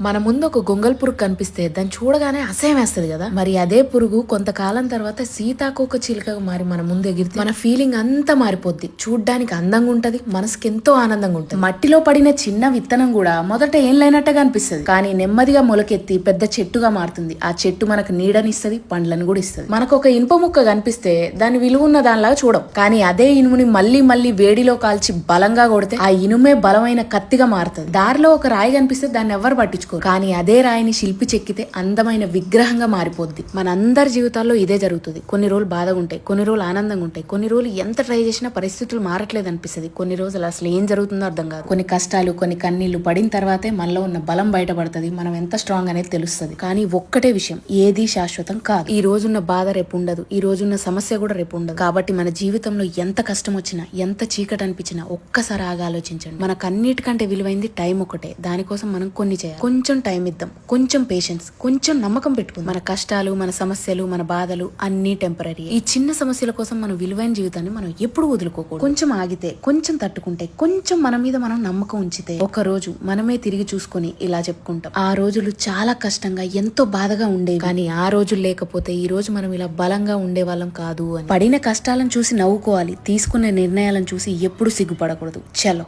మన ముందు ఒక గొంగల్ పురుగు కనిపిస్తే దాన్ని చూడగానే అసహ్యం వేస్తుంది కదా. మరి అదే పురుగు కొంతకాలం తర్వాత సీతాకోక చిలుకగా మారి మన ముందు ఎగిరితే మన ఫీలింగ్ అంతా మారిపోద్ది. చూడ్డానికి అందంగా ఉంటది, మనసుకి ఎంతో ఆనందంగా ఉంటది. మట్టిలో పడిన చిన్న విత్తనం కూడా మొదట ఏం లేనట్టుగా అనిపిస్తుంది, కానీ నెమ్మదిగా మొలకెత్తి పెద్ద చెట్టుగా మారుతుంది. ఆ చెట్టు మనకు నీడనిస్తుంది, పండ్లను కూడా ఇస్తుంది. మనకు ఒక ఇనుప ముక్క కనిపిస్తే దాని విలువ ఉన్న దానిలాగా చూడం, కానీ అదే ఇనుముని మళ్ళీ మళ్ళీ వేడిలో కాల్చి బలంగా కొడితే ఆ ఇనుమే బలమైన కత్తిగా మారుతుంది. దారిలో ఒక రాయి కనిపిస్తే దాన్ని ఎవరు పట్టించుకోరు, కానీ అదే రాయిని శిల్పి చెక్కితే అందమైన విగ్రహంగా మారిపోద్ది. మనందరి జీవితాల్లో ఇదే జరుగుతుంది. కొన్ని రోజులు బాధగా ఉంటాయి, కొన్ని రోజులు ఆనందంగా ఉంటాయి, కొన్ని రోజులు ఎంత ట్రై చేసినా పరిస్థితులు మారట్లేదు అనిపిస్తుంది, కొన్ని రోజులు అసలు ఏం జరుగుతుందో అర్థం కాదు. కొన్ని కష్టాలు, కొన్ని కన్నీళ్లు పడిన తర్వాతే మనలో ఉన్న బలం బయటపడుతుంది, మనం ఎంత స్ట్రాంగ్ అనేది తెలుస్తుంది. కానీ ఒక్కటే విషయం, ఏది శాశ్వతం కాదు. ఈ రోజున్న బాధ రేపు ఉండదు, ఈ రోజున్న సమస్య కూడా రేపు ఉండదు. కాబట్టి మన జీవితంలో ఎంత కష్టం వచ్చినా, ఎంత చీకటి అనిపించినా ఒక్కసారి ఆగా ఆలోచించండి. మనకన్నిటికంటే విలువైంది టైం ఒకటే. దానికోసం మనం కొన్ని చేయాలి. కొంచెం టైం ఇద్దాం, కొంచెం పేషెన్స్, కొంచెం నమ్మకం పెట్టుకుందాం. మన కష్టాలు, మన సమస్యలు, మన బాధలు అన్ని టెంపరీ. ఈ చిన్న సమస్యల కోసం మన విలువైన జీవితాన్ని మనం ఎప్పుడు వదులుకోకూడదు. కొంచెం ఆగితే, కొంచెం తట్టుకుంటే, కొంచెం మన మీద మనం నమ్మకం ఉంచితే ఒక రోజు మనమే తిరిగి చూసుకొని ఇలా చెప్పుకుంటాం, ఆ రోజులు చాలా కష్టంగా ఎంతో బాధగా ఉండేవి, కానీ ఆ రోజులు లేకపోతే ఈ రోజు మనం ఇలా బలంగా ఉండేవాళ్ళం కాదు అని. పడిన కష్టాలను చూసి నవ్వుకోవాలి, తీసుకునే నిర్ణయాలను చూసి ఎప్పుడు సిగ్గుపడకూడదు. చలో.